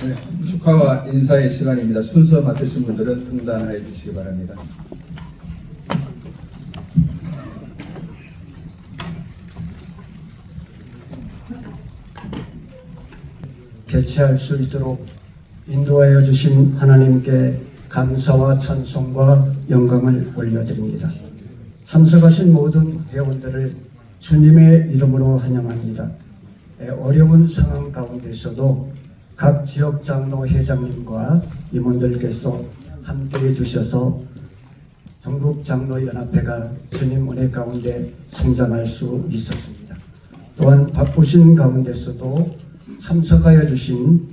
네, 축하와 인사의 시간입니다. 순서 맡으신 분들은 등단하여 주시기 바랍니다. 개최할 수 있도록 인도하여 주신 하나님께 감사와 찬송과 영광을 올려드립니다. 참석하신 모든 회원들을 주님의 이름으로 환영합니다. 어려운 상황 가운데서도 각 지역 장로 회장님과 임원들께서 함께해 주셔서 전국 장로연합회가 주님 은혜 가운데 성장할 수 있었습니다. 또한 바쁘신 가운데서도 참석하여 주신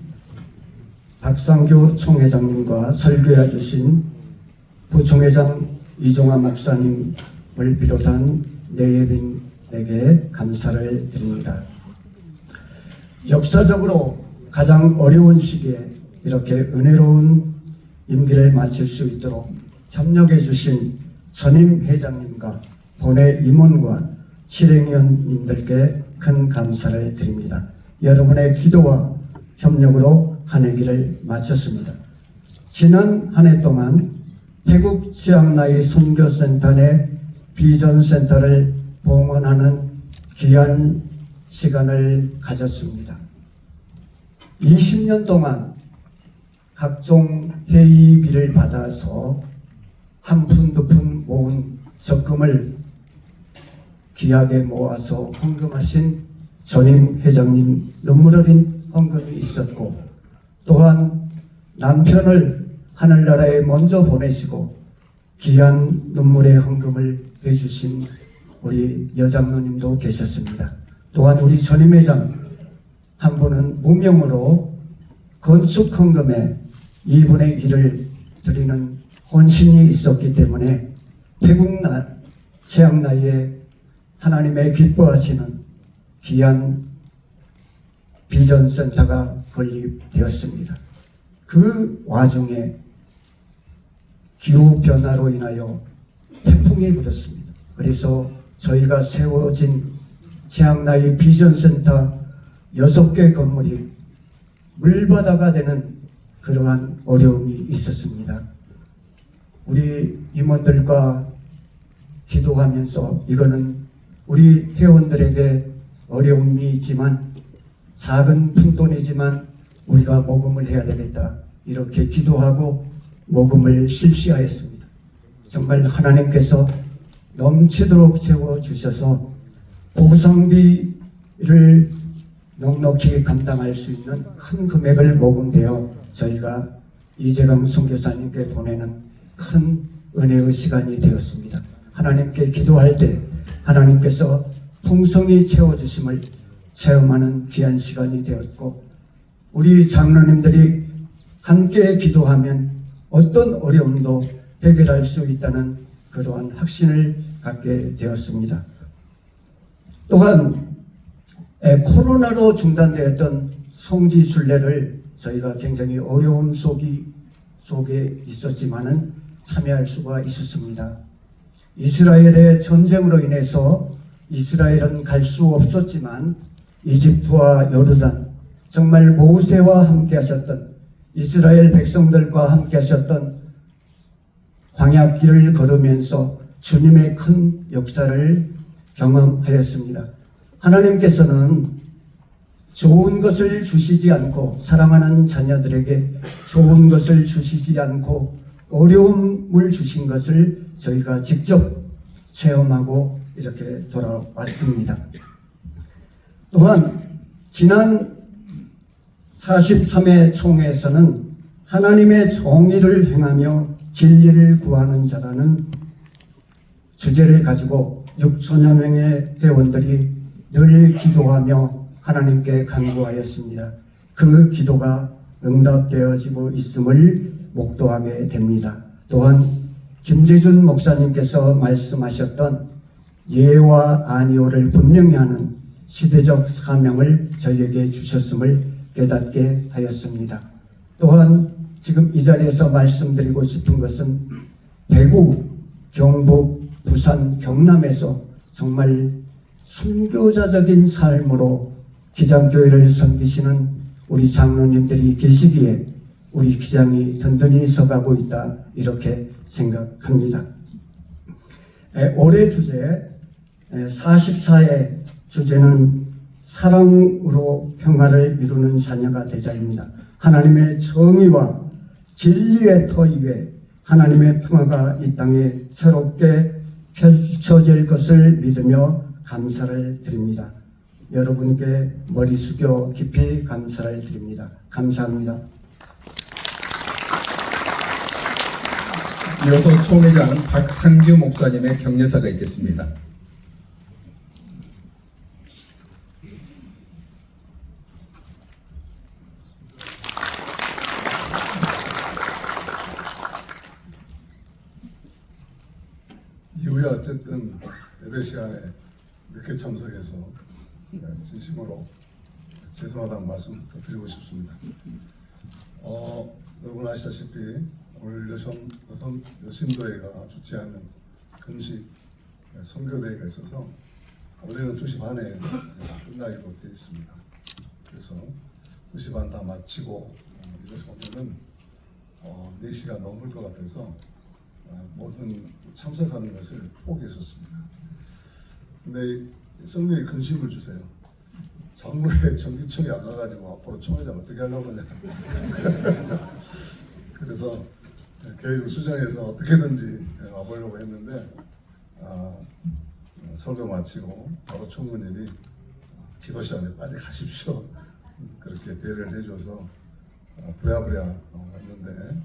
박상규 총회장님과 설교해 주신 부총회장 이종화 목사님을 비롯한 내예빈에게 감사를 드립니다. 역사적으로 가장 어려운 시기에 이렇게 은혜로운 임기를 마칠 수 있도록 협력해 주신 전임 회장님과 본회 임원과 실행위원님들께 큰 감사를 드립니다. 여러분의 기도와 협력으로 한 해기를 마쳤습니다. 지난 한 해 동안 태국 치앙라이 선교센터 내 비전센터를 봉헌하는 귀한 시간을 가졌습니다. 20년 동안 각종 회의비를 받아서 한 푼 두 푼 모은 적금을 귀하게 모아서 헌금하신 전임 회장님 눈물 어린 헌금이 있었고, 또한 남편을 하늘나라에 먼저 보내시고 귀한 눈물의 헌금을 해주신 우리 여장로님도 계셨습니다. 또한 우리 전임 회장 한 분은 무명으로 건축 헌금에 2분의 1을 드리는 헌신이 있었기 때문에 태국 치앙라이에 하나님의 기뻐하시는 귀한 비전센터가 건립되었습니다. 그 와중에 기후변화로 인하여 태풍이 불었습니다. 그래서 저희가 세워진 치앙라이 비전센터 6개 건물이 물바다가 되는 그러한 어려움이 있었습니다. 우리 임원들과 기도하면서 이거는 우리 회원들에게 어려움이 있지만 작은 푼돈이지만 우리가 모금을 해야 되겠다, 이렇게 기도하고 모금을 실시하였습니다. 정말 하나님께서 넘치도록 채워주셔서 보상비를 넉넉히 감당할 수 있는 큰 금액을 모금되어 저희가 이재강 선교사님께 보내는 큰 은혜의 시간이 되었습니다. 하나님께 기도할 때 하나님께서 풍성히 채워주심을 체험하는 귀한 시간이 되었고, 우리 장로님들이 함께 기도하면 어떤 어려움도 해결할 수 있다는 그러한 확신을 갖게 되었습니다. 또한 코로나로 중단되었던 성지순례를 저희가 굉장히 어려움 속에 있었지만은 참여할 수가 있었습니다. 이스라엘의 전쟁으로 인해서 이스라엘은 갈 수 없었지만 이집트와 요르단, 정말 모세와 함께 하셨던 이스라엘 백성들과 함께 하셨던 광야길을 걸으면서 주님의 큰 역사를 경험하였습니다. 하나님께서는 좋은 것을 주시지 않고, 사랑하는 자녀들에게 좋은 것을 주시지 않고 어려움을 주신 것을 저희가 직접 체험하고 이렇게 돌아왔습니다. 또한 지난 43회 총회에서는 하나님의 정의를 행하며 진리를 구하는 자라는 주제를 가지고 6천여 명의 회원들이 늘 기도하며 하나님께 간구하였습니다. 그 기도가 응답되어지고 있음을 목도하게 됩니다. 또한 김재준 목사님께서 말씀하셨던 예와 아니오를 분명히 하는 시대적 사명을 저희에게 주셨음을 깨닫게 하였습니다. 또한 지금 이 자리에서 말씀드리고 싶은 것은 대구, 경북, 부산, 경남에서 정말 순교자적인 삶으로 기장교회를 섬기시는 우리 장로님들이 계시기에 우리 기장이 든든히 서가고 있다 이렇게 생각합니다. 올해 주제 44의 주제는 사랑으로 평화를 이루는 자녀가 되자입니다. 하나님의 정의와 진리의 터 위에 하나님의 평화가 이 땅에 새롭게 펼쳐질 것을 믿으며 감사를 드립니다. 여러분께 머리 숙여 깊이 감사를 드립니다. 감사합니다. 이어서 총회장 박상규 목사님의 격려사가 있겠습니다. 이후에 어쨌든 예배 시간에 늦게 참석해서 진심으로 죄송하다는 말씀 드리고 싶습니다. 여러분 아시다시피 오늘 여신도회가 주최하는 금식 선교대회가 있어서 원래는 2시 반에 끝나기로 되어 있습니다. 그래서 2시 반 다 마치고 이것이 오면은 4시가 넘을 것 같아서 모든 참석하는 것을 포기했었습니다. 근데 성령이 근심을 주세요. 장로회 정기청이 안 가가지고 앞으로 총회장 어떻게 하려고 하냐. 그래서 계획을 수정해서 어떻게든지 와보려고 했는데 설교 마치고 바로 총무님이 기도 시간에 빨리 가십시오. 그렇게 배려를 해줘서 부랴부랴 왔는데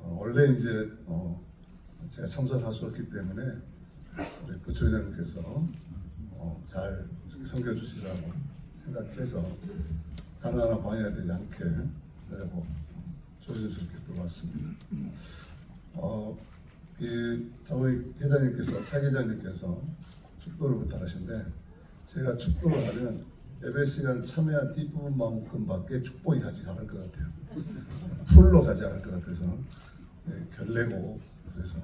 원래 이제 제가 참석을 할 수 없기 때문에 우리 부총장님께서 잘 섬겨주시라고 생각해서 가능한 방해되지 않게 하려고 조심스럽게 들어왔습니다. 저희 회장님께서 차 회장님께서 축도를 부탁하신데 제가 축도를 하면 예배 시간 참여한 뒷부분만큼밖에 축복이 가지 않을 것 같아요. 풀로 가지 않을 것 같아서 결례고 그래서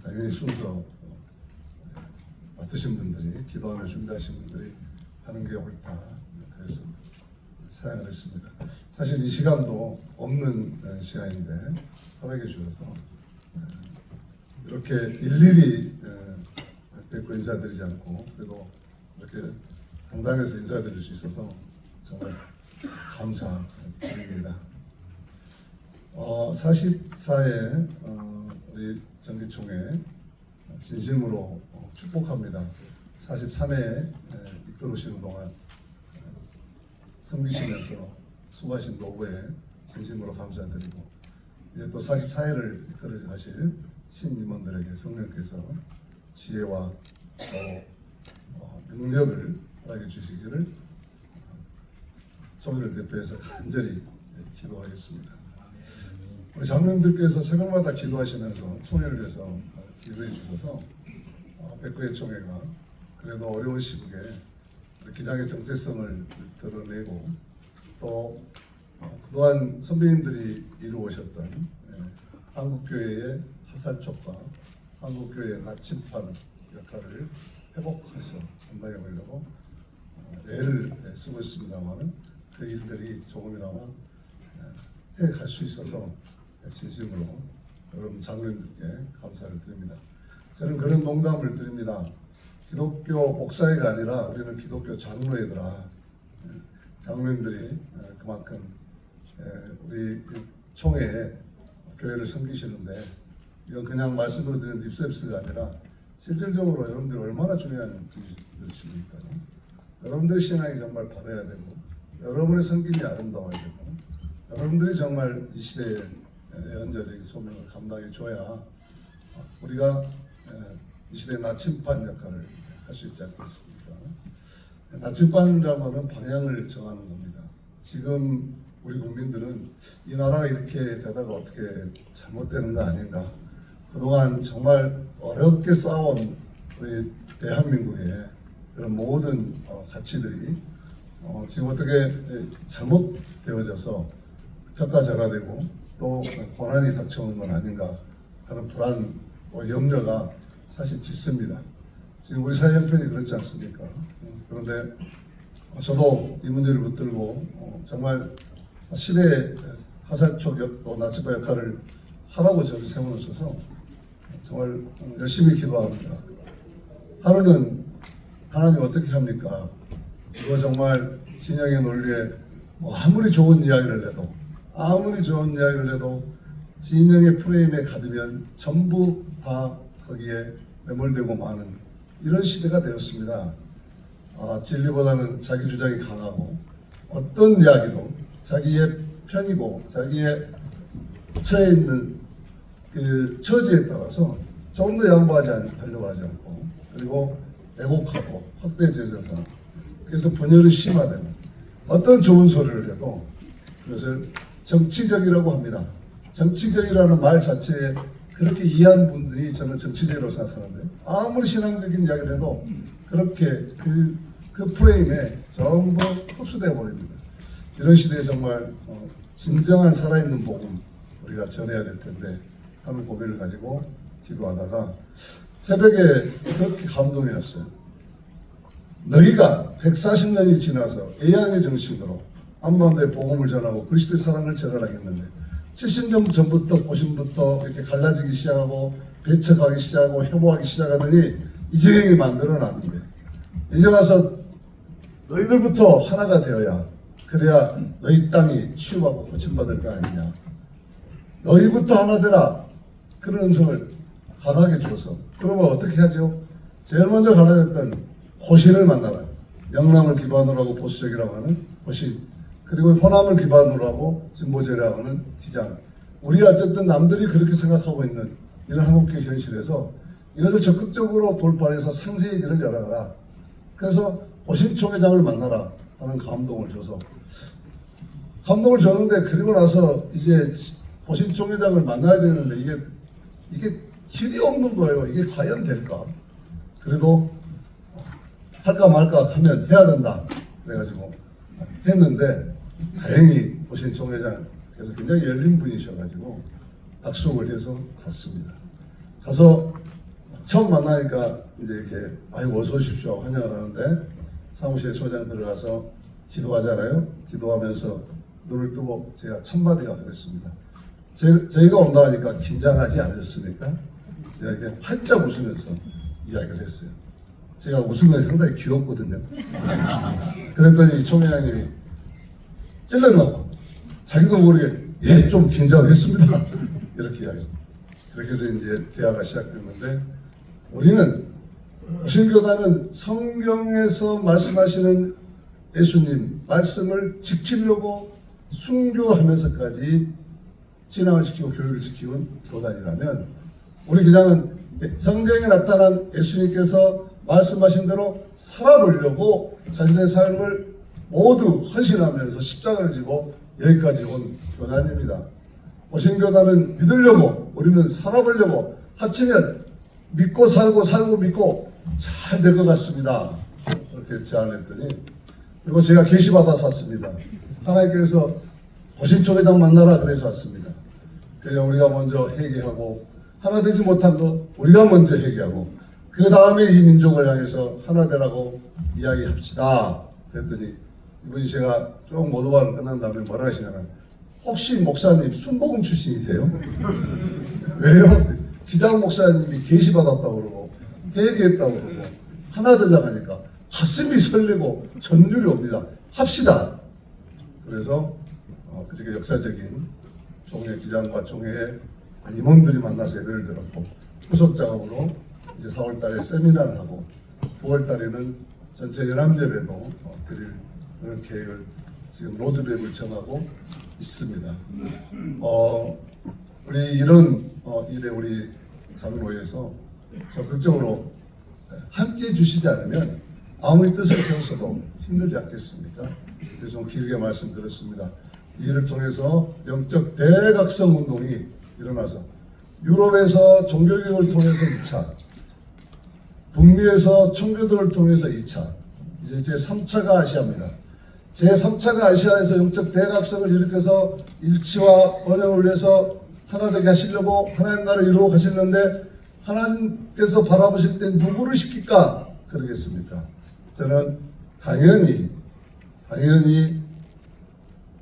당연히 순서 맡으신 분들이 기도하며 준비하신 분들이 하는 게 옳다. 그래서 사양을 했습니다. 사실 이 시간도 없는 시간인데 허락해 주셔서 이렇게 일일이 뵙고 인사드리지 않고 그래도 이렇게 당당해서 인사드릴 수 있어서 정말 감사드립니다. 44회 우리 정기총회 진심으로 축복합니다. 43회에 이끌으시는 동안 섬기시면서 수고하신 노고에 진심으로 감사드리고 이제 또 44회를 이끌어 가실 신임원들에게 성령께서 지혜와 또 능력을 허락해 주시기를 총회를 대표해서 간절히 기도하겠습니다. 우리 장로님들께서 새벽마다 기도하시면서 총회를 위해서 기도해 주셔서 백구의 총회가 그래도 어려운 시국에 기장의 정체성을 드러내고 또 그동안 선배님들이 이루어오셨던 한국교회의 화살촉과 한국교회의 나침반 역할을 회복해서 감당해 보려고 애를 쓰고 있습니다만 그 일들이 조금이나마 해갈 수 있어서 진심으로 여러분 장로님들께 감사를 드립니다. 저는 그런 농담을 드립니다. 기독교 목사회가 아니라 우리는 기독교 장로회더라. 장로님들이 그만큼 우리 총회에 교회를 섬기시는데 이건 그냥 말씀으로 드리는 립서비스가 아니라 실질적으로 여러분들이 얼마나 중요한 분이십니까? 여러분들의 신앙이 정말 바라야 되고 여러분의 섬김이 아름다워야 되고 여러분들이 정말 이 시대의 예언자적인 소명을 감당해 줘야 우리가 이 시대의 나침반 역할을 할 수 있지 않겠습니까? 나침반이라고 하는 방향을 정하는 겁니다. 지금 우리 국민들은 이 나라가 이렇게 되다가 어떻게 잘못되는 거 아닌가. 그동안 정말 어렵게 싸운 우리 대한민국의 그런 모든 가치들이 지금 어떻게 잘못되어져서 평가절하되고 또 고난이 닥쳐오는 건 아닌가 하는 불안, 염려가 사실 짙습니다. 지금 우리 사회 형편이 그렇지 않습니까? 그런데 저도 이 문제를 붙들고 정말 시대의 화살촉 또 나치파 역할을 하라고 저를 세워놓으셔서 정말 열심히 기도합니다. 하루는 하나님 어떻게 합니까? 이거 정말 진영의 논리에 아무리 좋은 이야기를 해도 진영의 프레임에 가두면 전부 다 거기에 매몰되고 마는 이런 시대가 되었습니다. 진리보다는 자기 주장이 강하고 어떤 이야기도 자기의 편이고 자기의 처해 있는 그 처지에 따라서 조금 더 하려고 하지 않고 그리고 왜곡하고 확대 재생산 그래서 분열이 심화되는 어떤 좋은 소리를 해도 그것을 정치적이라고 합니다. 정치적이라는 말 자체에 그렇게 이해한 분들이 저는 정치적이라고 생각하는데 아무리 신앙적인 이야기를 해도 그렇게 그 프레임에 전부 흡수되어 버립니다. 이런 시대에 정말 진정한 살아있는 복음 우리가 전해야 될 텐데 하는 고민을 가지고 기도하다가 새벽에 그렇게 감동이 왔어요. 너희가 140년이 지나서 애양의 정신으로 한반도에 복음을 전하고 그리스도의 사랑을 전하겠는데 70년 전부터 고심부터 이렇게 갈라지기 시작하고 배척하기 시작하고 혐오하기 시작하더니 이재명이 만들어놨는데 이제 와서 너희들부터 하나가 되어야 그래야 너희 땅이 치유받고 고침받을 거 아니냐. 너희부터 하나 되라. 그런 음성을 강하게 줘서 그러면 어떻게 하죠? 제일 먼저 갈라졌던 호신을 만나라. 영남을 기반으로 하고 보수적이라고 하는 호신 그리고 호남을 기반으로 하고 진보적이라고 하는 기장. 우리 어쨌든 남들이 그렇게 생각하고 있는 이런 한국계 현실에서 이것을 적극적으로 돌파해서 상세히 길을 열어가라. 그래서 호신 총회장을 만나라 하는 감동을 줘서 감동을 줬는데 그리고 나서 이제 호신 총회장을 만나야 되는데 이게 길이 없는 거예요. 이게 과연 될까? 그래도 할까 말까 하면 해야 된다. 그래가지고 했는데 다행히 호신 총회장께서 굉장히 열린 분이셔가지고 약속을 해서 갔습니다. 가서 처음 만나니까 이제 이렇게 아이고 어서 오십시오 환영을 하는데 사무실에 소장 들어가서 기도하잖아요. 기도하면서 눈을 뜨고 제가 첫마디가 그랬습니다. 저희가 온다 하니까 긴장하지 않으셨습니까? 제가 이렇게 활짝 웃으면서 이야기를 했어요. 제가 웃은 게 상당히 귀엽거든요. 그랬더니 총회장님이 찔러나고 자기도 모르게 예, 좀 긴장했습니다. 이렇게 이야기했어요. 그렇게 해서 이제 대화가 시작됐는데 우리는 무신교단은 성경에서 말씀하시는 예수님 말씀을 지키려고 순교하면서까지 신앙을 지키고 교육을 지키는 교단이라면 우리 그냥은 성경에 나타난 예수님께서 말씀하신 대로 살아보려고 자신의 삶을 모두 헌신하면서 십자가를 지고 여기까지 온 교단입니다. 무신교단은 믿으려고 우리는 살아보려고 합치면 믿고 살고 믿고 잘 될 것 같습니다. 그렇게 제안했더니 그리고 제가 계시받아서 왔습니다. 하나님께서 호신총회장 만나라 그래서 왔습니다. 그래서 우리가 먼저 회개하고 하나 되지 못한 거 우리가 먼저 회개하고 그 다음에 이 민족을 향해서 하나 되라고 이야기합시다. 그랬더니 이분이 제가 쭉 모두발을 끝난 다음에 뭐라 하시냐면 혹시 목사님 순복음 출신이세요? 왜요? 기장 목사님이 계시받았다고 그러고 회개했다고 그러고 하나 되자고 하니까 가슴이 설레고 전율이 옵니다. 합시다. 그래서 그저께 역사적인 총회 기장과 총회에 임원들이 만나서 예배를 드렸고 후속 작업으로 이제 4월 달에 세미나를 하고 9월 달에는 전체 연합예배도 드릴 그런 계획을 지금 로드맵을 정하고 있습니다. 우리 이런 일에 우리 장로회에서 적극적으로 함께 해주시지 않으면 아무리 뜻을 세웠어도 힘들지 않겠습니까? 그래서 좀 길게 말씀드렸습니다. 이 일을 통해서 영적 대각성 운동이 일어나서 유럽에서 종교교육을 통해서 2차, 북미에서 청교도를 통해서 2차, 이제 제3차가 아시아입니다. 제3차가 아시아에서 영적 대각성을 일으켜서 일치와 번영을 위해서 하나 되게 하시려고 하나님 나라를 이루어 가시는데 하나님께서 바라보실 때 누구를 시킬까? 그러겠습니까? 저는 당연히 당연히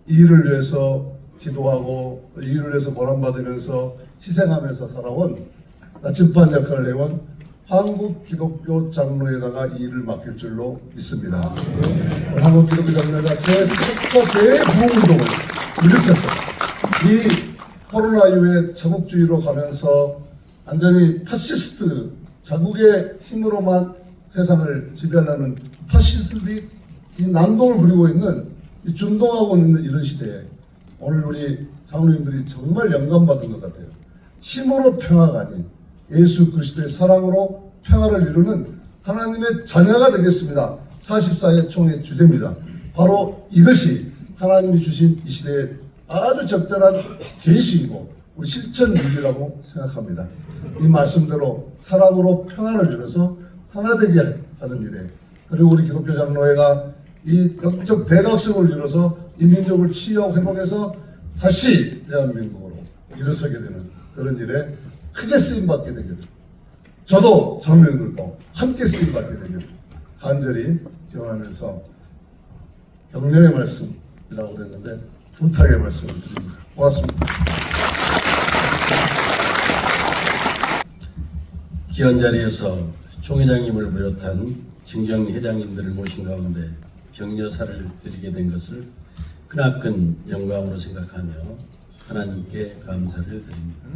이 일을 위해서 기도하고 이 일을 위해서 보람받으면서 희생하면서 살아온 나침반 역할을 해온 한국 기독교 장로회가 이 일을 맡길 줄로 믿습니다. 한국 기독교 장로회가 제4차 대부흥운동을 일으켜서 이 코로나 이후에 자국주의로 가면서 완전히 파시스트 자국의 힘으로만 세상을 지배하려는 파시스트들이 이 난동을 부리고 있는 이 준동하고 있는 이런 시대에 오늘 우리 장로님들이 정말 영감받은 것 같아요. 힘으로 평화가 아닌 예수 그리스도의 사랑으로 평화를 이루는 하나님의 자녀가 되겠습니다. 44회 총회 주제입니다. 바로 이것이 하나님이 주신 이 시대의 아주 적절한 계시이고 우리 실천 위기라고 생각합니다. 이 말씀대로 사랑으로 평화를 이루어서 하나 되게 하는 일에 그리고 우리 기독교 장로회가 이 영적 대각성을 이루어서 인민족을 치유하고 회복해서 다시 대한민국으로 일어서게 되는 그런 일에 크게 쓰임받게 되기를 저도 장로님들도 함께 쓰임받게 되기를 간절히 기원하면서 격려의 말씀이라고 그랬는데 부탁의 말씀을 드립니다. 고맙습니다. 귀한 자리에서 총회장님을 비롯한 진경 회장님들을 모신 가운데 격려사를 드리게 된 것을 크나큰 영광으로 생각하며 하나님께 감사를 드립니다.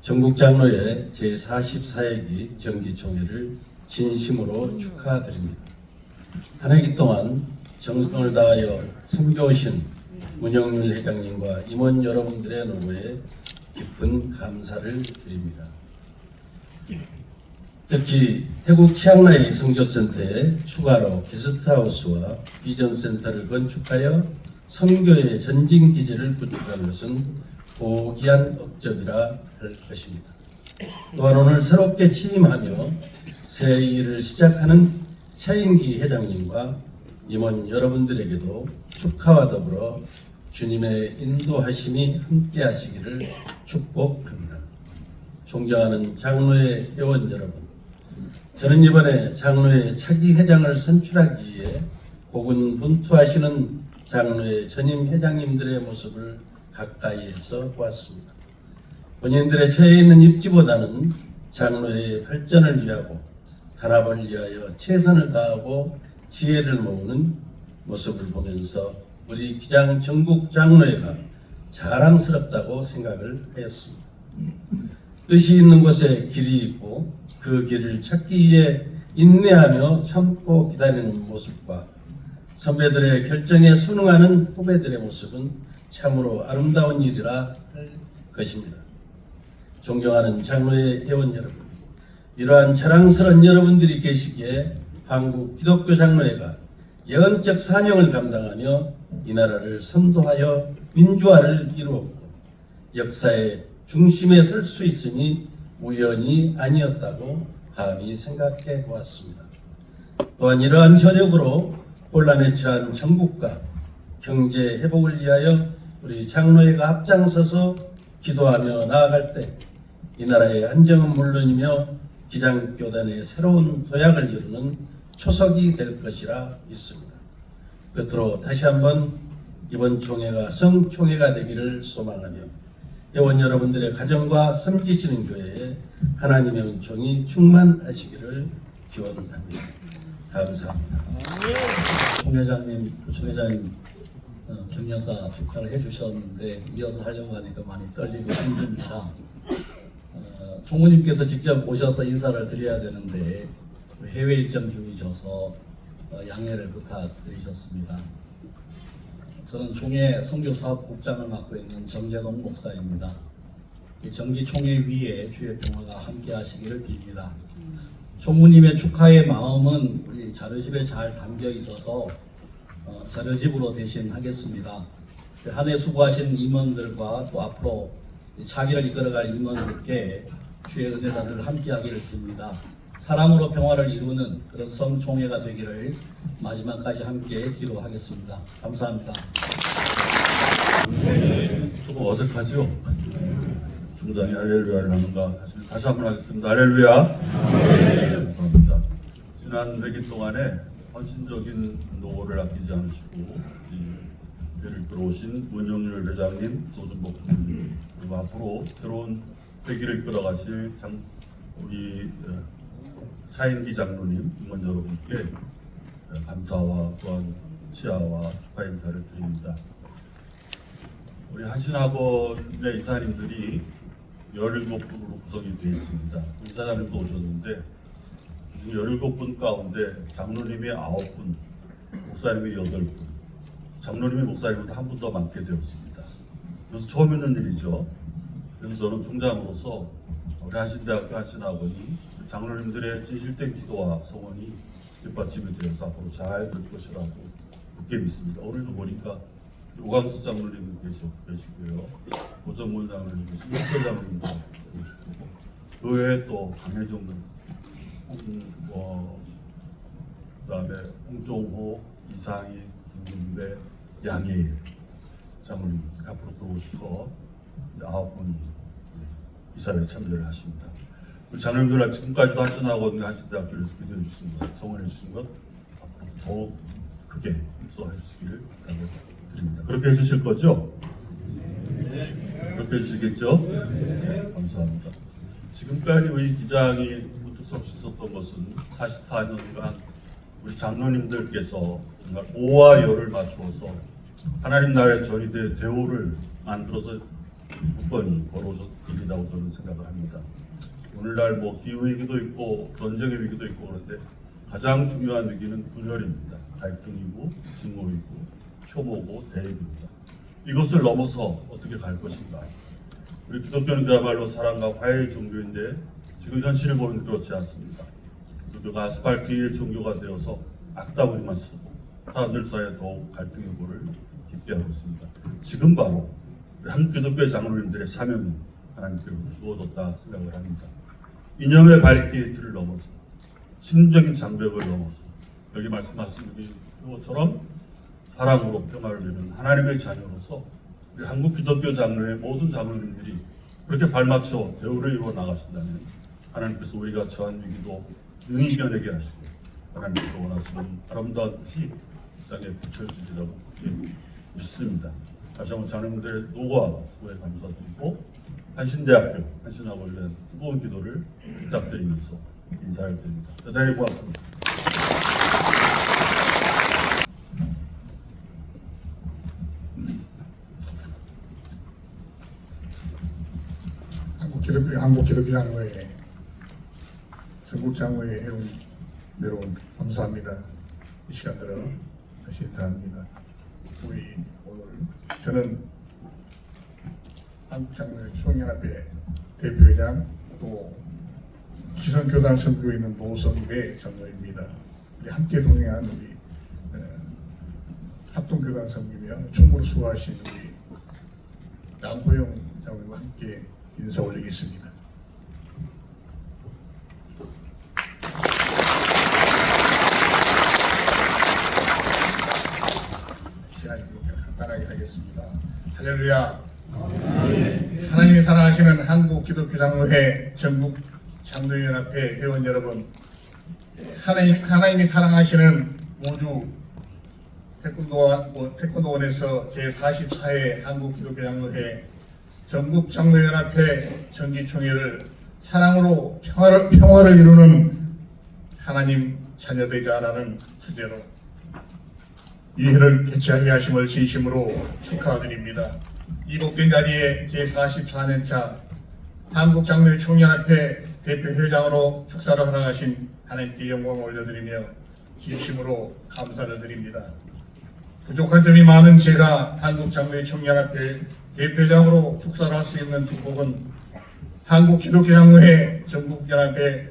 전국장로회 제44회기 정기총회를 진심으로 축하드립니다. 한 해기 동안 정성을 다하여 섬겨오신 문영률 회장님과 임원 여러분들의 노고에 깊은 감사를 드립니다. 특히 태국 치앙라이 성교센터에 추가로 게스트하우스와 비전센터를 건축하여 선교의 전진기지를 구축하는 것은 고귀한 업적이라 할 것입니다. 또한 오늘 새롭게 취임하며 새 일을 시작하는 차인기 회장님과 임원 여러분들에게도 축하와 더불어 주님의 인도하심이 함께 하시기를 축복합니다. 존경하는 장로회 회원 여러분, 저는 이번에 장로회 차기 회장을 선출하기 위해 고군분투하시는 장로회 전임 회장님들의 모습을 가까이에서 보았습니다. 본인들의 처해 있는 입지보다는 장로회의 발전을 위하고 단합을 위하여 최선을 다하고 지혜를 모으는 모습을 보면서 우리 기장 전국 장로회가 자랑스럽다고 생각을 하였습니다. 뜻이 있는 곳에 길이 있고 그 길을 찾기 위해 인내하며 참고 기다리는 모습과 선배들의 결정에 순응하는 후배들의 모습은 참으로 아름다운 일이라 할 것입니다. 존경하는 장로회 회원 여러분, 이러한 자랑스러운 여러분들이 계시기에 한국 기독교 장로회가 예언적 사명을 감당하며 이 나라를 선도하여 민주화를 이루었고 역사의 중심에 설 수 있으니 우연이 아니었다고 감히 생각해 보았습니다. 또한 이러한 저력으로 혼란에 처한 전국과 경제 회복을 위하여 우리 장로회가 앞장서서 기도하며 나아갈 때 이 나라의 안정은 물론이며 기장교단의 새로운 도약을 이루는 초석이 될 것이라 믿습니다. 끝으로 다시 한번 이번 총회가 성총회가 되기를 소망하며 회원 여러분들의 가정과 섬기시는 교회에 하나님의 은총이 충만하시기를 기원합니다. 감사합니다. 총회장님, 부총회장님 격려사 축하를 해주셨는데 이어서 하려고 하니까 많이 떨리고 힘듭니다. 총무님께서 직접 오셔서 인사를 드려야 되는데 해외 일정 중이셔서 양해를 부탁드리셨습니다. 저는 총회 선교사업국장을 맡고 있는 정재동 목사입니다. 이 정기총회 위에 주의 평화가 함께 하시기를 빕니다. 총무님의 축하의 마음은 우리 자료집에 잘 담겨 있어서 자료집으로 대신하겠습니다. 한 해 수고하신 임원들과 또 앞으로 차기를 이끌어갈 임원들께 주의 은혜단을 함께 하기를 빕니다. 사랑으로 평화를 이루는 그런 성총회가 되기를 마지막까지 함께 기도하겠습니다. 감사합니다. 조금 어색하죠? 중장이 할렐루야를 하는가? 다시 한번 하겠습니다. 할렐루야. 감사합니다. 지난 회기 동안에 헌신적인 노고를 아끼지 않으시고 이 회를 끌어오신 문영률 회장님, 노준복 주님, 그리고 앞으로 새로운 회기를 끌어가실 우리 차인기 장로님, 임원 여러분께 감사와 또한 치아와 축하 인사를 드립니다. 우리 한신학원의 이사님들이 17분으로 구성이 되어 있습니다. 이사장님도 오셨는데 이 17분 가운데 장로님이 9분, 목사님이 8분, 장로님이 목사님보다 한 분 더 많게 되었습니다. 그래서 처음 있는 일이죠. 그래서 저는 총장으로서 우리 한신대학교 한신학원이 장로님들의 진실된 기도와 성원이 뒷받침이 되어서 앞으로 잘 될 것이라고 굳게 믿습니다. 오늘도 보니까 오광수 장로님 계시고요. 고정문 장로님 계시고, 윤철 장로님도 계시고, 그 외에 또 강혜종, 그다음에 홍종호, 이상희, 김준배, 양혜일 장로님 앞으로 들어오셔서 9분이 이사회에 참여를 하십니다. 우리 장로님들 지금까지도 한신학원, 한신대학교에서 기도해 주신 것, 성원해 주신 것 앞으로 더욱 크게 입소해 주시길 부탁드립니다. 그렇게 해주실 거죠? 그렇게 해주시겠죠? 감사합니다. 지금까지 우리 기장이 무뚝 없이 있었던 것은 44년간 우리 장로님들께서 정말 오와 여를 맞추어서 하나님 나라의 전이대 대오를 만들어서 굳건히 걸어오신 일이라고 저는 생각을 합니다. 오늘날 뭐 기후위기도 있고 전쟁의 위기도 있고 그런데 가장 중요한 위기는 분열입니다. 갈등이고 증오이고 혐오고 대립입니다. 이것을 넘어서 어떻게 갈 것인가. 우리 기독교는 그야말로 사랑과 화해의 종교인데 지금 현실을 보면 그렇지 않습니다. 기독교가 아스팔트의 종교가 되어서 악다구리만 쓰고 사람들 사이에 더욱 갈등의 불을 깊게 하고 있습니다. 지금 바로 한국 기독교의 장로님들의 사명이 하나님께로 주어졌다 생각을 합니다. 이념의 바리케이트를 넘어서 심리적인 장벽을 넘어서 여기 말씀하신 것처럼 사랑으로 평화를 이루는 하나님의 자녀로서 우리 한국 기독교 장로의 모든 장로님들이 그렇게 발맞춰 대우를 이루어 나가신다면 하나님께서 우리가 처한 위기도 능히 이겨내게 하시고 하나님께서 원하시는 아름다운 뜻이 이 땅에 비춰주리라고 믿습니다. 다시 한번 장로님들의 노고와 수고에 감사드리고 한신대학교, 한신학원을 위한 뜨거운 기도를 부탁드리면서 인사를 드립니다. 대단히 고맙습니다. 한국기독교 장로회 전국 장로회 회원 여러분 감사합니다. 이 시간 들어 다시 인사합니다. 우리 오늘 저는 한국장로회 총연합회 대표회장 또 기성교단 선교에 있는 노성배 장로입니다. 우리 함께 동행한 우리 합동교단 선교며 충무로 수고하신 우리 양호영 장로님과 함께 인사 올리겠습니다. 시간이 간단하게 하겠습니다. 할렐루야. 하나님이 사랑하시는 한국 기독교 장로회 전국 장로연합회 회원 여러분, 하나님이 사랑하시는 우주 태권도원에서 제44회 한국 기독교 장로회 전국 장로연합회 정기총회를 사랑으로 평화를 이루는 하나님 자녀되자라는 주제로 이 회를 개최하게 하심을 진심으로 축하드립니다. 이 복된 자리에 제44년차 한국장로회 총연합회 대표회장으로 축사를 허락하신 하나님께 영광을 올려드리며 진심으로 감사를 드립니다. 부족한 점이 많은 제가 한국장로회 총연합회 대표장으로 축사를 할 수 있는 축복은 한국기독교장로회 전국연합회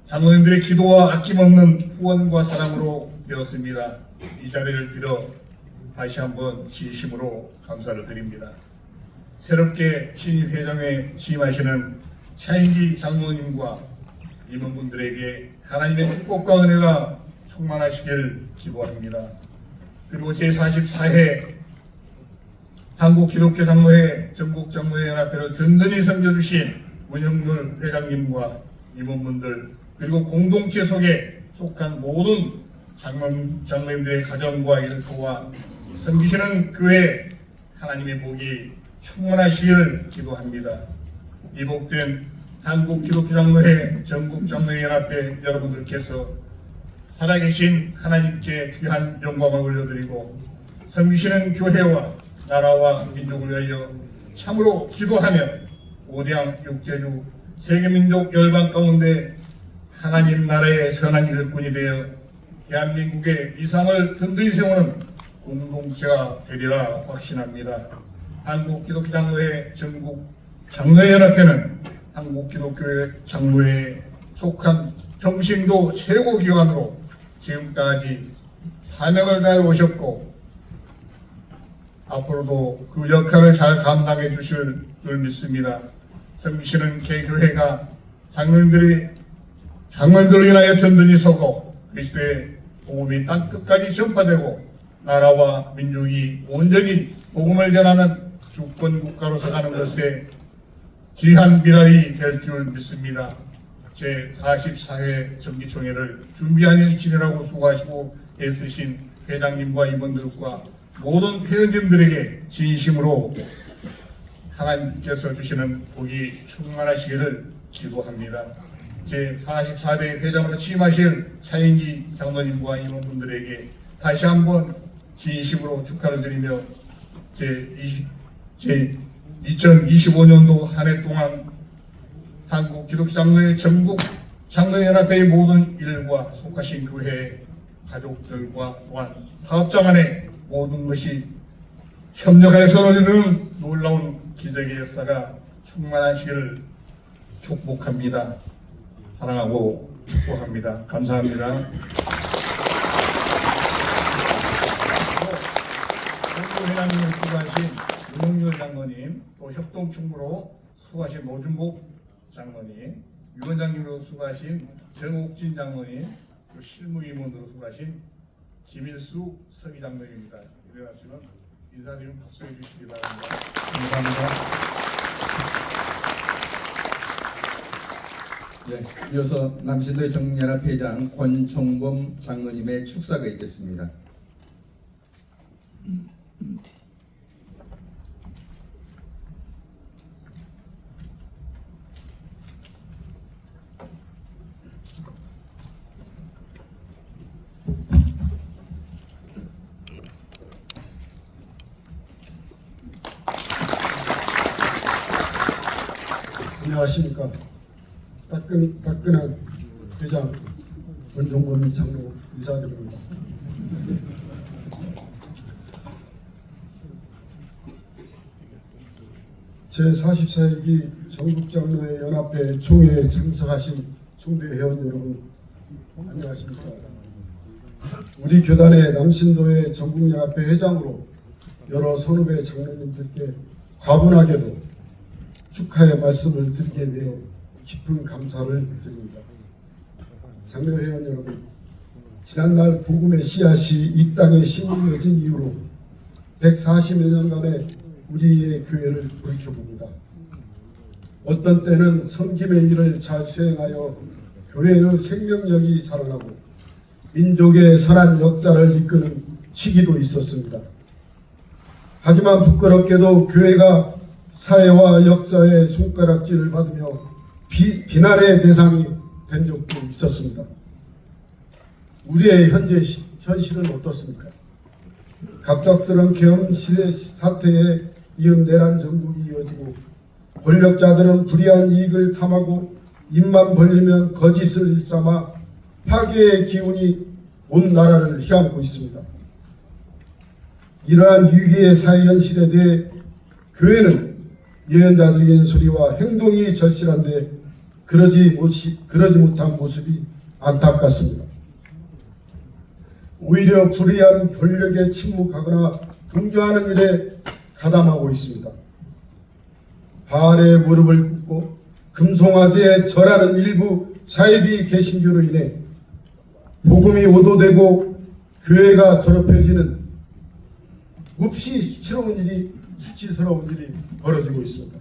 장로님들의 기도와 아낌없는 후원과 사랑으로 되었습니다. 이 자리를 빌어 다시 한번 진심으로 감사를 드립니다. 새롭게 신임 회장에 취임하시는 차인기 장로님과 임원분들에게 하나님의 축복과 은혜가 충만하시길 기도합니다. 그리고 제44회 한국기독교장로회 전국장로회연합회를 든든히 섬겨주신 문형률 회장님과 임원분들 그리고 공동체 속에 속한 모든 장로님들의 가정과 일터와 섬기시는 교회 하나님의 복이 충만하시기를 기도합니다. 이 복된 한국기독교장로회 전국장로연합회 여러분들께서 살아계신 하나님께 귀한 영광을 올려드리고 섬기시는 교회와 나라와 민족을 위하여 참으로 기도하며 오대양 육대주 세계민족 열방 가운데 하나님 나라의 선한 일꾼이 되어 대한민국의 위상을 든든히 세우는 공동체가 되리라 확신합니다. 한국기독교장로회 전국 장로연합회는 한국기독교회 장로회에 속한 평신도 최고기관으로 지금까지 사명을 다해 오셨고 앞으로도 그 역할을 잘 감당해 주실 줄 믿습니다. 섬기시는 개교회가 장로님들을 인하여 든든히 서고 그리스도의 복음이 땅끝까지 전파되고 나라와 민족이 온전히 복음을 전하는 주권 국가로서 가는 것에 귀한 미랄이 될 줄 믿습니다. 제44회 정기총회를 준비하는 진이라고 수고하시고 애쓰신 회장님과 임원들과 모든 회원님들에게 진심으로 하나님께서 주시는 복이 충만하시기를 기도합니다. 제44대 회장으로 취임하실 차인기 장로님과 임원분들에게 다시 한번 진심으로 축하를 드리며 제2025년도 한 해 동안 한국기독교장로회 전국 장로연합회의 모든 일과 속하신 교회 가족들과 또한 사업자간의 모든 것이 협력하여 서로 이루는 놀라운 기적의 역사가 충만하시기를 축복합니다. 사랑하고 축복합니다. 감사합니다. 회장님을 수고하신 윤홍열 장로님, 또 협동충무로 수고하신 노준복 장로님, 위원장님으로 수고하신 정옥진 장로님, 또 실무임원으로 수고하신 김일수 서기 장로님입니다. 일어났으면 인사드리면 박수해 주시기 바랍니다. 감사합니다. 네, 이어서 남신도의 정연합회장 권총범 장로님의 축사가 있겠습니다. 안녕하십니까. 따끈한 회장 권총범 장로 인사드립니다. 제44회기 전국장로회 연합회 총회에 참석하신 총대 회원 여러분 안녕하십니까. 우리 교단의 남신도회 전국연합회 회장으로 여러 선후배 장로님들께 과분하게도 축하의 말씀을 드리게 되어 깊은 감사를 드립니다. 장로회원 여러분, 지난날 복음의 씨앗이 이 땅에 심겨진 이후로 140여 년간의 우리의 교회를 돌이켜봅니다. 어떤 때는 섬김의 일을 잘 수행하여 교회의 생명력이 살아나고 민족의 선한 역사를 이끄는 시기도 있었습니다. 하지만 부끄럽게도 교회가 사회와 역사의 손가락질을 받으며 비난의 대상이 된 적도 있었습니다. 우리의 현재 현실은 어떻습니까? 갑작스런 계엄 시대 사태에 이은 내란 정국이 이어지고 권력자들은 불의한 이익을 탐하고 입만 벌리면 거짓을 일삼아 파괴의 기운이 온 나라를 휘감고 있습니다. 이러한 위기의 사회 현실에 대해 교회는 예언자적인 소리와 행동이 절실한데 그러지 못한 모습이 안타깝습니다. 오히려 불의한 권력에 침묵하거나 동조하는 일에 가담하고 있습니다. 바알의 무릎을 꿇고 금송아지에 절하는 일부 사이비 개신교로 인해 복음이 오도되고 교회가 더럽혀지는 몹시 수치스러운 일이 벌어지고 있습니다.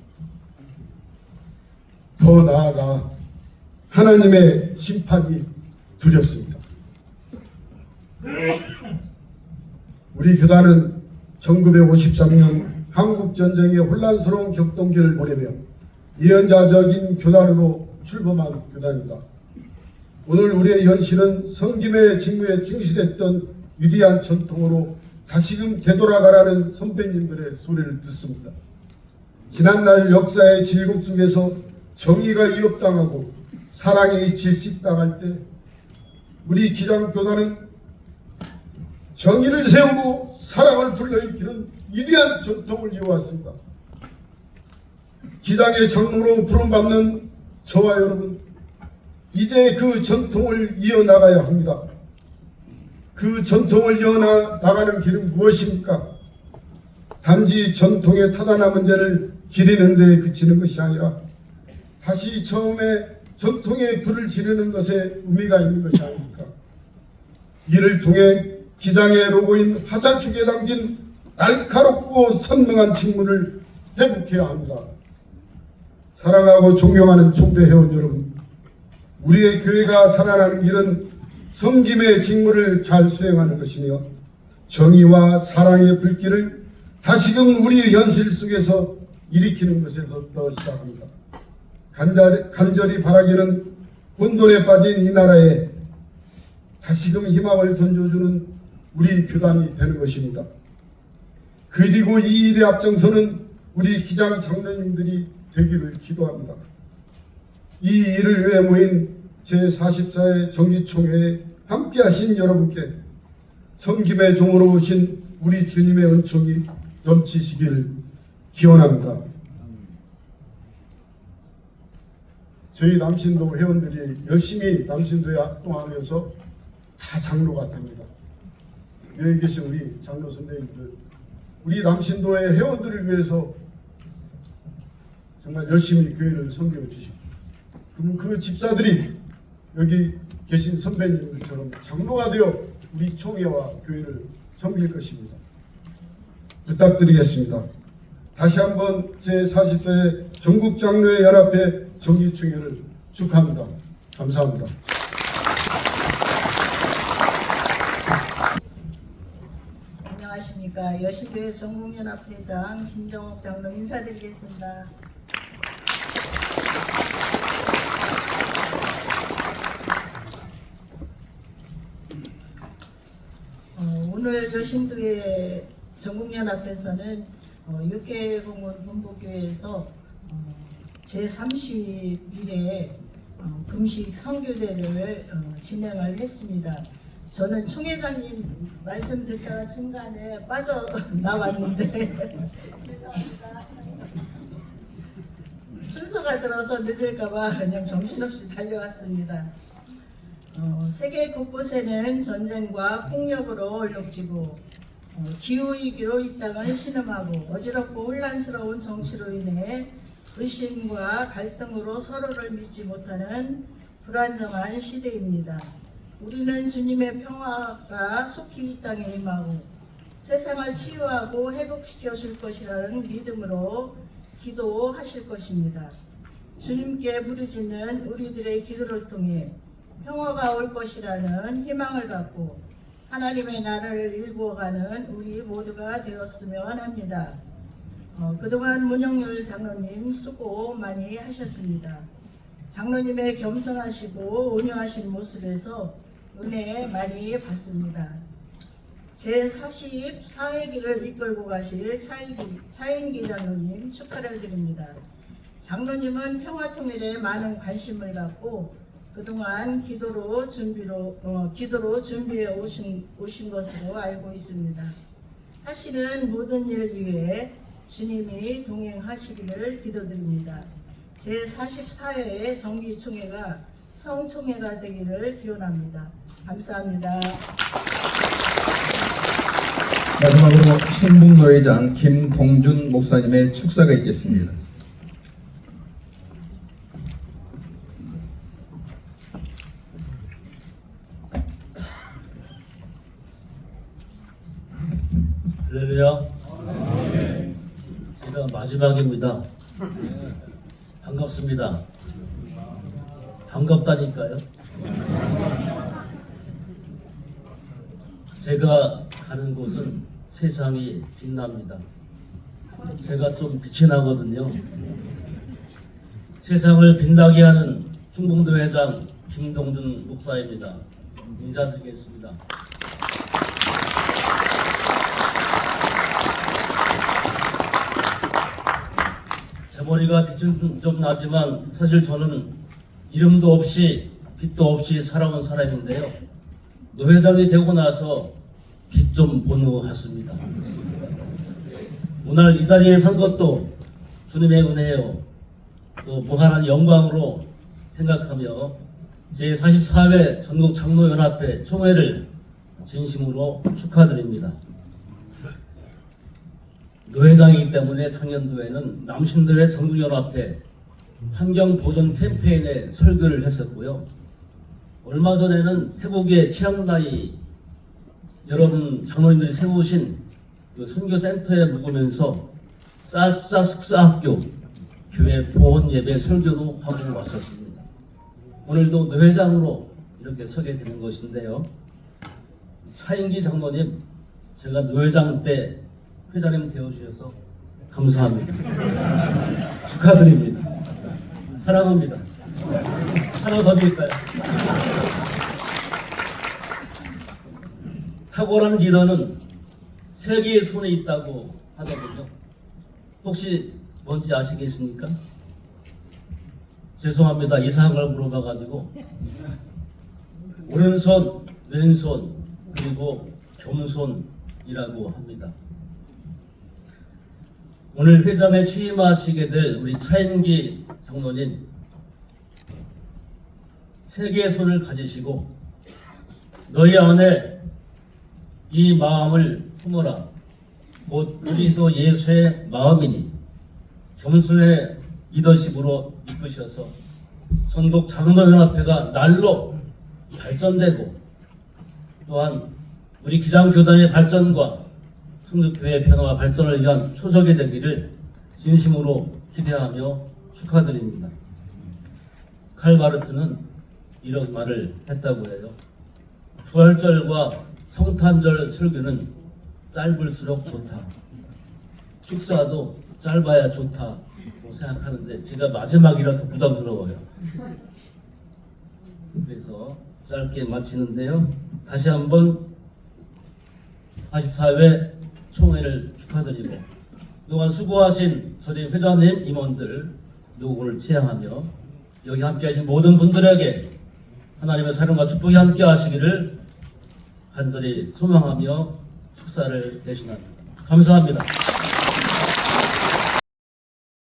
더 나아가 하나님의 심판이 두렵습니다. 우리 교단은 1953년 한국전쟁의 혼란스러운 격동기를 보내며 예언자적인 교단으로 출범한 교단입니다. 오늘 우리의 현실은 성김의 직무에 충실했던 위대한 전통으로 다시금 되돌아가라는 선배님들의 소리를 듣습니다. 지난날 역사의 질곡 속에서 정의가 위협당하고 사랑이 질식당할 때 우리 기장교단은 정의를 세우고 사랑을 불러일으키는 위대한 전통을 이어왔습니다. 기장의 장로로 부름받는 저와 여러분, 이제 그 전통을 이어나가야 합니다. 그 전통을 이어나가는 길은 무엇입니까? 단지 전통의 타단화 문제를 기리는 데 그치는 것이 아니라 다시 처음에 전통의 불을 지르는 것에 의미가 있는 것이 아닙니까? 이를 통해 기장의 로고인 화살촉에 담긴 날카롭고 선명한 직무를 회복해야 합니다. 사랑하고 존경하는 총대 회원 여러분, 우리의 교회가 살아나는 길은 섬김의 직무를 잘 수행하는 것이며 정의와 사랑의 불길을 다시금 우리 현실 속에서 일으키는 것에서부터 시작합니다. 간절히 바라기는 혼돈에 빠진 이 나라에 다시금 희망을 던져주는 우리 교단이 되는 것입니다. 그리고 이 일에 앞장서는 우리 기장 장로님들이 되기를 기도합니다. 이 일을 위해 모인 제44회 정기총회에 함께하신 여러분께 섬김의 종으로 오신 우리 주님의 은총이 넘치시길 기원합니다. 저희 남신도 회원들이 열심히 남신도에 활동하면서 다 장로가 됩니다. 여기 계신 우리 장로 선배님들, 우리 남신도의 회원들을 위해서 정말 열심히 교회를 섬겨 주시고, 그럼 그 집사들이 여기 계신 선배님들처럼 장로가 되어 우리 총회와 교회를 섬길 것입니다. 부탁드리겠습니다. 다시 한번 제40회 전국장로회 연합회 정기총회를 축하합니다. 감사합니다. 안녕하십니까. 여신교회 전국연합회장 김정옥 장로 인사드리겠습니다. 오늘 여신교회 전국연합회에서는 육해공원 본부교회에서 제31회 금식 선교대를 진행을 했습니다. 저는 총회장님 말씀 듣다가 중간에 빠져나왔는데 죄송합니다. 순서가 들어서 늦을까봐 그냥 정신없이 달려왔습니다. 세계 곳곳에는 전쟁과 폭력으로 얼룩지고 기후위기로 이 땅을 신음하고 어지럽고 혼란스러운 정치로 인해 의심과 갈등으로 서로를 믿지 못하는 불안정한 시대입니다. 우리는 주님의 평화가 속히 이 땅에 임하고 세상을 치유하고 회복시켜 줄 것이라는 믿음으로 기도하실 것입니다. 주님께 부르짖는 우리들의 기도를 통해 평화가 올 것이라는 희망을 갖고 하나님의 나라를 일구어가는 우리 모두가 되었으면 합니다. 그동안 문영열 장로님 수고 많이 하셨습니다. 장로님의 겸손하시고 온유하신 모습에서 은혜 많이 받습니다. 제44회 길을 이끌고 가실 차인기 장로님 축하를 드립니다. 장로님은 평화통일에 많은 관심을 갖고 그동안 기도로 준비해 오신 것으로 알고 있습니다. 하시는 모든 일 위해 주님이 동행하시기를 기도드립니다. 제44회 정기총회가 성총회가 되기를 기원합니다. 감사합니다. 마지막으로 신북노회장 김동준 목사님의 축사가 있겠습니다. 할렐루야. 제가 마지막입니다. 반갑습니다. 반갑다니까요. 제가 가는 곳은 세상이 빛납니다. 제가 좀 빛이 나거든요. 세상을 빛나게 하는 충북도 회장 김동준 목사입니다. 인사드리겠습니다. 제 머리가 빛은 좀 나지만 사실 저는 이름도 없이 빛도 없이 살아온 사람인데요. 노 회장이 되고 나서 빛 좀 보는 것 같습니다. 오늘 이 자리에 선 것도 주님의 은혜요, 또 무한한 영광으로 생각하며 제44회 전국 장로연합회 총회를 진심으로 축하드립니다. 노 회장이기 때문에 작년도에는 남신도회 전국연합회 환경보존 캠페인에 설교를 했었고요. 얼마 전에는 태국의 치앙라이 여러분 장로님들이 세우신 그 선교센터에 묵으면서 싸스싸 학교 교회 보원 예배 설교도 하고 왔었습니다. 오늘도 노 회장으로 이렇게 서게 되는 것인데요. 차인기 장로님, 제가 노 회장 때 회장님 되어주셔서 감사합니다. 축하드립니다. 사랑합니다. 하나 더 드릴까요? 탁월한 리더는 세 개의 손에 있다고 하더군요. 혹시 뭔지 아시겠습니까? 죄송합니다. 이상한 걸 물어봐가지고. 오른손, 왼손, 그리고 겸손이라고 합니다. 오늘 회장에 취임하시게 될 우리 차인기 장로님, 세 개의 손을 가지시고 너희 안에 이 마음을 품어라. 곧 그리스도 예수의 마음이니 겸손의 리더십으로 이끄셔서 전국 장로연합회가 날로 발전되고 또한 우리 기장교단의 발전과 한국교회의 변화와 발전을 위한 초석이 되기를 진심으로 기대하며 축하드립니다. 칼 마르트는 이런 말을 했다고 해요. 부활절과 성탄절 설교는 짧을수록 좋다. 축사도 짧아야 좋다고 생각하는데 제가 마지막이라서 부담스러워요. 그래서 짧게 마치는데요. 다시 한번 44회 총회를 축하드리고 그동안 수고하신 저희 회장님, 임원들 노고를 치양하며 여기 함께하신 모든 분들에게 하나님의 사랑과 축복이 함께 하시기를 간절히 소망하며 축사를 대신합니다. 감사합니다.